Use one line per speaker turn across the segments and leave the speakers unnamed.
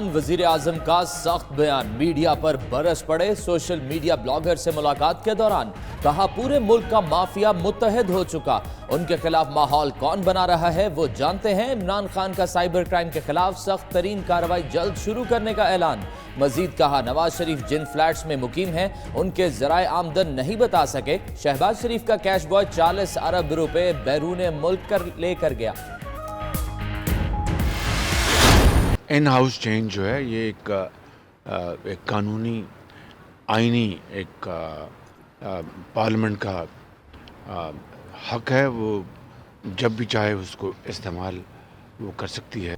वजीर आजम का सख्त बयान, मीडिया पर बरस पड़े। सोशल मीडिया ब्लॉगर से मुलाकात के दौरान कहा, पूरे मुल्क का माफिया मुत्तहद हो चुका, उनके खिलाफ माहौल कौन बना रहा है वो जानते हैं। इमरान खान का साइबर क्राइम के खिलाफ सख्त तरीन कार्रवाई जल्द शुरू करने का ऐलान। मजीद कहा, नवाज शरीफ जिन फ्लैट्स में मुकीम हैं उनके जराए आमदन नहीं बता सके। शहबाज शरीफ का कैश बॉय 40 अरब रुपए बैरून मुल्क लेकर गया।
इन हाउस चेंज जो है ये एक कानूनी आईनी एक पार्लियामेंट का हक है, वो जब भी चाहे उसको इस्तेमाल वो कर सकती है।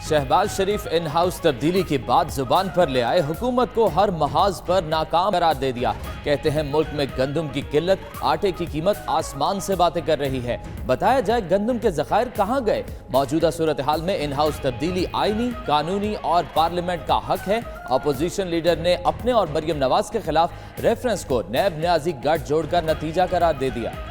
शहबाज शरीफ इन हाउस तब्दीली की बात जुबान पर ले आए, हुकूमत को हर महाज पर नाकाम करार दे दिया। कहते हैं मुल्क में गंदम की किल्लत, आटे की कीमत आसमान से बातें कर रही है। बताया जाए गंदम के जखायर कहां गए। मौजूदा सूरत हाल में इन हाउस तब्दीली आईनी, कानूनी और पार्लियामेंट का हक है। अपोजिशन लीडर ने अपने और मरियम नवाज के खिलाफ रेफरेंस को नैब न्याजी गठ जोड़कर नतीजा करार दे दिया।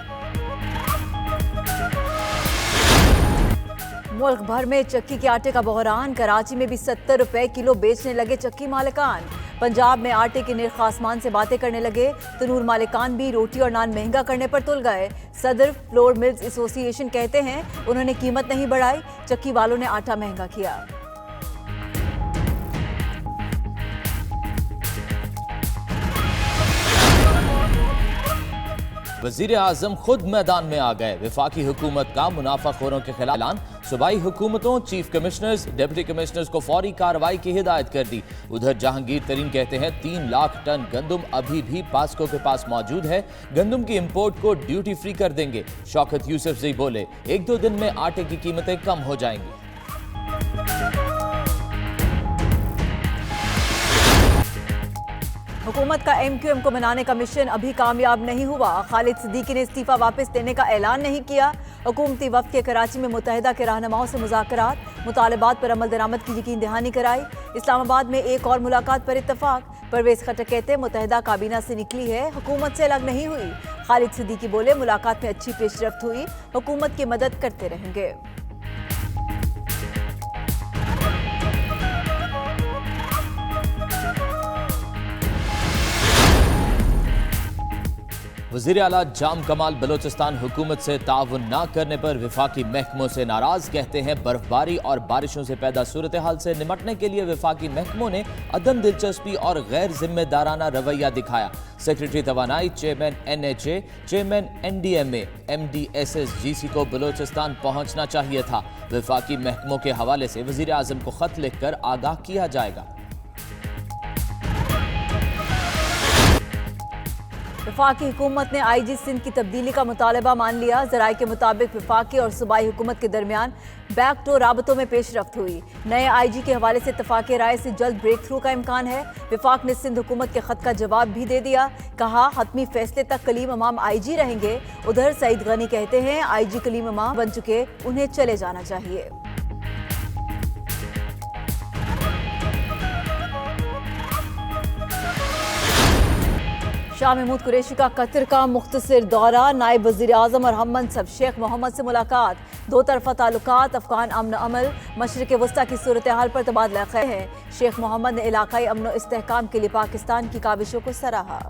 मुल्क भर में चक्की के आटे का बहरान, कराची में भी 70 रुपए किलो बेचने लगे चक्की मालिकान। पंजाब में आटे के निर्ख आसमान से बातें करने लगे, तनूर मालिकान भी रोटी और नान महंगा करने पर तुल गए। सदर फ्लोर मिल्स एसोसिएशन कहते हैं उन्होंने कीमत नहीं बढ़ाई, चक्की वालों ने आटा महंगा किया।
वजीर आजम खुद मैदान में आ गए। वफाकी हुकूमत का मुनाफाखोरों के खिलाफ ऐलान, सूबाई हुकूमतों, चीफ कमिश्नर्स, डिप्टी कमिश्नर्स को फौरी कार्रवाई की हिदायत कर दी। उधर जहांगीर तरीन कहते हैं 3 लाख टन गंदम अभी भी पास्को के पास मौजूद है, गंदम की इंपोर्ट को ड्यूटी फ्री कर देंगे। शौकत यूसुफजई बोले, 1-2 दिन में आटे की कीमतें कम हो जाएंगी।
हुकूमत का MQM को मनाने का मिशन अभी कामयाब नहीं हुआ। खालिद सिद्दीकी ने इस्तीफा वापस लेने का ऐलान नहीं किया। हुकूमती वफ्द के कराची में मुत्तहिदा के रहनुमाओं से मुज़ाकरात, मुतालबात पर अमल दरामद की यकीन दहानी कराई। इस्लामाबाद में एक और मुलाकात पर इत्तफाक। परवेज खट्टर कहते मुत्तहिदा काबीना से निकली है, हुकूमत से अलग नहीं हुई। खालिद सिद्दीकी बोले, मुलाकात में अच्छी पेशरफ्त हुई, हुकूमत की मदद करते रहेंगे।
वज़ीर आला जाम कमाल बलोचिस्तान हुकूमत से ताउन न करने पर वफाकी महकमों से नाराज। कहते हैं बर्फबारी और बारिशों से पैदा सूरत हाल से निपटने के लिए वफाकी महकमों ने अदम दिलचस्पी और गैर जिम्मेदाराना रवैया दिखाया। Secretary Tawanai, chairman NHA, chairman NDMA, MDSSGC को बलोचिस्तान पहुंचना चाहिए था। वफाकी महकमों के हवाले से वज़ीर आज़म को खत लिखकर आगाह किया जाएगा।
वफाकी हुकूमत ने IG सिंध की तब्दीली का मुतालबा मान लिया। ज़राए के मुताबिक वफाकी और सूबाई हुकूमत के दरमियान बैकडोर राबतों में पेशरफ्त हुई। नए IG के हवाले से इत्तफाक़े राय से जल्द ब्रेक थ्रू का इम्कान है। वफाक ने सिंध हुकूमत के खत का जवाब भी दे दिया। कहा, हतमी फैसले तक कलीम इमाम IG रहेंगे। उधर सईद गनी कहते हैं IG कलीम इमाम बन चुके, उन्हें चले जाना चाहिए। शाह महमूद कुरैशी का कतर का मुख्तसर दौरा, नायब वज़ीर आज़म और हम मनसब शेख मोहम्मद से मुलाकात। 2 तरफ़ा ताल्लुकात, अफ़गान अमन अमल, मशरिक़ वस्ता की सूरत हाल पर तबादला ख़ैर है। शेख मोहम्मद ने इलाक़ाई अमन और इस्तेहकाम के लिए पाकिस्तान की काविशों को सराहा।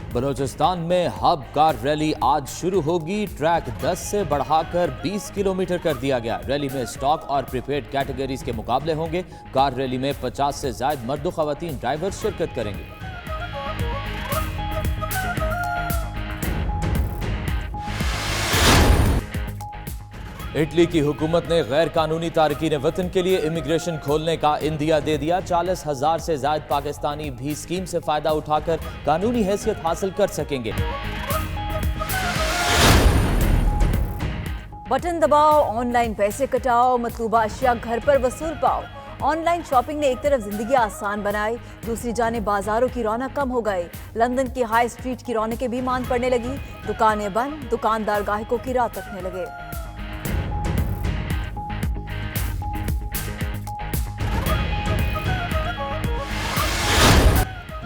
बलोचिस्तान में हब कार रैली आज शुरू होगी। ट्रैक 10 से बढ़ाकर 20 किलोमीटर कर दिया गया। रैली में स्टॉक और प्रीपेड कैटेगरीज के मुकाबले होंगे। कार रैली में 50 से ज्यादा मर्द व ख़वातीन ड्राइवर शिरकत करेंगे। इटली की हुकूमत ने गैर कानूनी तारकीन वतन के लिए इमिग्रेशन खोलने का इंदिया दे दिया। 40,000 से ज्यादा पाकिस्तानी भी स्कीम से फायदा उठाकर कानूनी हैसियत हासिल कर सकेंगे।
बटन दबाओ, ऑनलाइन पैसे कटाओ, मतलूबा अशिया घर पर वसूल पाओ। ऑनलाइन शॉपिंग ने एक तरफ जिंदगी आसान बनाई, दूसरी जाने बाजारों की रौनक कम हो गई। लंदन की हाई स्ट्रीट की रौनकें भी मांद पड़ने लगी। दुकानें बंद, दुकानदार गाहकों की राह तकने लगे।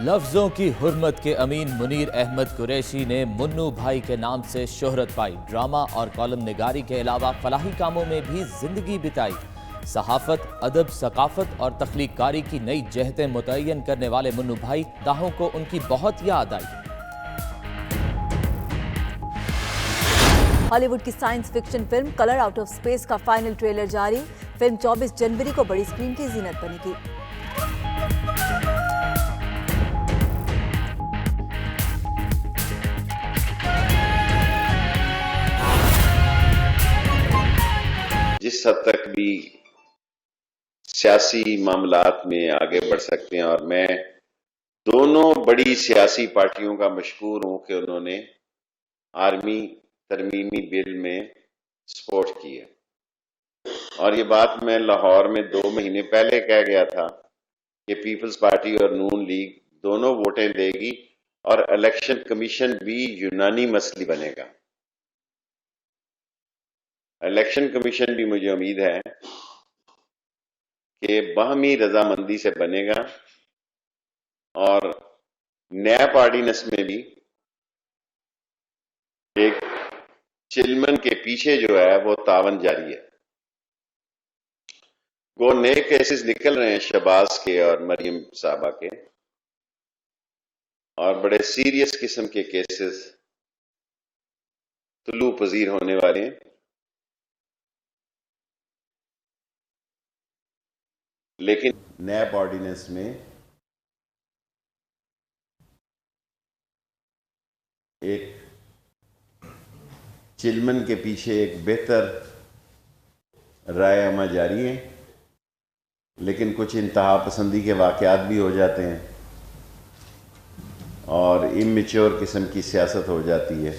लफ्जों की हुर्मत के अमीन मुनीर अहमद कुरैशी ने मुन्नू भाई के नाम से शोहरत पाई। ड्रामा और कॉलम निगारी के अलावा फलाही कामों में भी जिंदगी बिताई। सहाफत, अदब, सकाफत और तख्लीकारी की नई जहतें मुतय्यन करने वाले मुन्नू भाई दाहों को उनकी बहुत याद आई।
हॉलीवुड की science fiction film colour out of space का फाइनल ट्रेलर जारी। फिल्म 24 जनवरी को बड़ी स्क्रीन की जीनत बनेगी।
जिस हद तक भी सियासी मामलात में आगे बढ़ सकते हैं, और मैं दोनों बड़ी सियासी पार्टियों का मशकूर हूं कि उन्होंने आर्मी तरमीमी बिल में सपोर्ट की है। और ये बात मैं लाहौर में 2 महीने पहले कह गया था कि पीपल्स पार्टी और नून लीग दोनों वोटें देगी और इलेक्शन कमीशन भी यूनानी मसली बनेगा। इलेक्शन कमीशन भी मुझे उम्मीद है कि बाहमी रजामंदी से बनेगा और नैब ऑर्डिनेंस में भी एक चिलमन के पीछे जो है वो तावन जारी है। वो नए केसेस निकल रहे हैं शहबाज के और मरियम साहबा के, और बड़े सीरियस किस्म के केसेस तुलू पजीर होने वाले हैं। लेकिन नैब ऑर्डिनेंस में एक चिलमन के पीछे एक बेहतर राय अमा जारी है, लेकिन कुछ इंतहा पसंदी के वाक़यात भी हो जाते हैं और इमेच्योर किस्म की सियासत हो जाती है।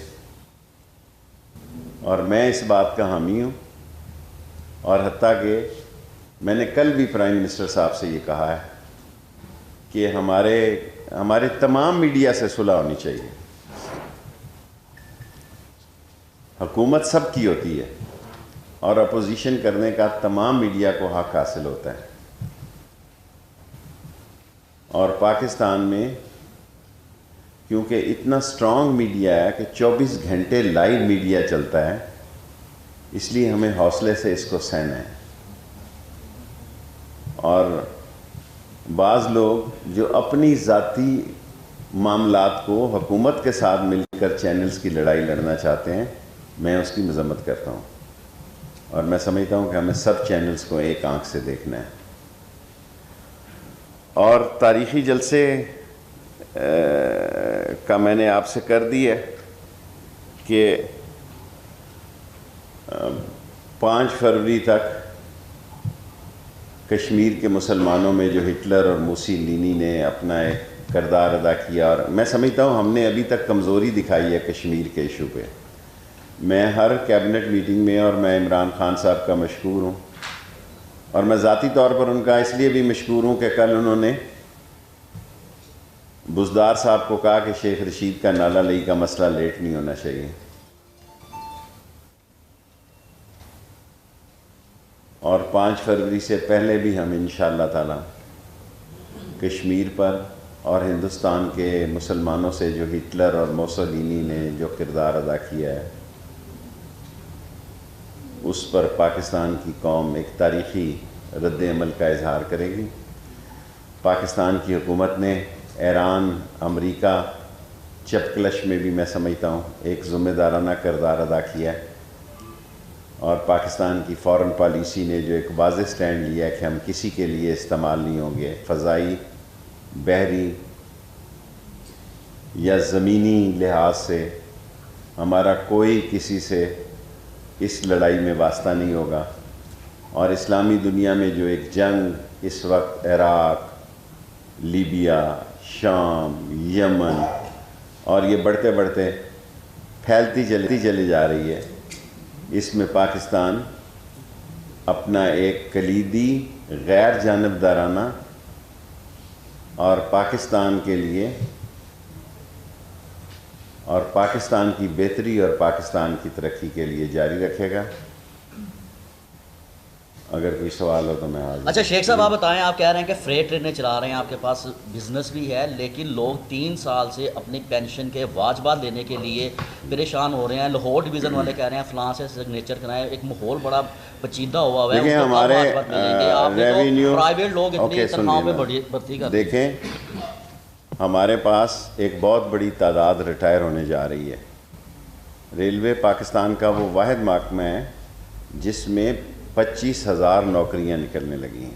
और मैं इस बात का हामी हूँ, और हत्ता कि मैंने कल भी प्राइम मिनिस्टर साहब से ये कहा है कि हमारे तमाम मीडिया से सुलह होनी चाहिए। हुकूमत सबकी होती है और अपोजिशन करने का तमाम मीडिया को हक हासिल होता है। और पाकिस्तान में क्योंकि इतना स्ट्रांग मीडिया है कि 24 घंटे लाइव मीडिया चलता है, इसलिए हमें हौसले से इसको सहना है। और बाज़ लोग जो अपनी ज़ाती मामलात को हुकूमत के साथ मिलकर चैनल्स की लड़ाई लड़ना चाहते हैं, मैं उसकी मजम्मत करता हूँ। और मैं समझता हूँ कि हमें सब चैनल्स को एक आंख से देखना है। और तारीख़ी जलसे का मैंने आपसे कर दी है कि 5 फरवरी तक कश्मीर के मुसलमानों में जो हिटलर और मुसोलिनी ने अपना एक किरदार अदा किया, और मैं समझता हूँ हमने अभी तक कमज़ोरी दिखाई है कश्मीर के इशू पे। मैं हर कैबिनेट मीटिंग में, और मैं इमरान खान साहब का मशकूर हूँ, और मैं ज़ाती तौर पर उनका इसलिए भी मशकूर हूँ कि कल उन्होंने बुज़दार साहब को कहा कि शेख रशीद का नाला लई का मसला लेट नहीं होना चाहिए। और 5 फरवरी से पहले भी हम इंशाअल्लाह ताला कश्मीर पर और हिंदुस्तान के मुसलमानों से जो हिटलर और मुसोलिनी ने जो किरदार अदा किया है, उस पर पाकिस्तान की कौम एक तारीख़ी रद्द-ए-अमल का इजहार करेगी। पाकिस्तान की हुकूमत ने ईरान, अमेरिका, चपकलश में भी मैं समझता हूँ एक ज़िम्मेदाराना किरदार अदा किया है। और पाकिस्तान की फ़ॉरेन पॉलिसी ने जो एक वाज़ेह स्टैंड लिया है कि हम किसी के लिए इस्तेमाल नहीं होंगे, फ़ज़ाई, बहरी या ज़मीनी लिहाज से हमारा कोई किसी से इस लड़ाई में वास्ता नहीं होगा। और इस्लामी दुनिया में जो एक जंग इस वक्त इराक़, लीबिया, शाम, यमन और ये बढ़ते बढ़ते फैलती चली जा रही है, इसमें पाकिस्तान अपना एक कलीदी गैर जानिबदाराना और पाकिस्तान के लिए और पाकिस्तान की बेहतरी और पाकिस्तान की तरक्की के लिए जारी रखेगा। अगर कोई सवाल हो तो मैं हाजिर।
अच्छा शेख साहब, आप बताएं, आप कह रहे हैं कि फ्रेट ट्रेनें चला रहे हैं, आपके पास बिजनेस भी है, लेकिन लोग 3 साल से अपनी पेंशन के वाजबात लेने के लिए परेशान हो रहे हैं। लाहौर डिवीज़न वाले कह रहे हैं फलां से सिग्नेचर कराएं, एक माहौल बड़ा पेचीदा हुआ है।
देखिए हमारे रेवेन्यू
प्राइवेट लोग इतनी तनख्वाहों पे भर्ती कर,
देखें हमारे पास एक बहुत बड़ी तादाद रिटायर होने जा रही है। रेलवे पाकिस्तान का वो वाहिद महकमा है जिसमें 25,000 नौकरियां निकलने लगी हैं।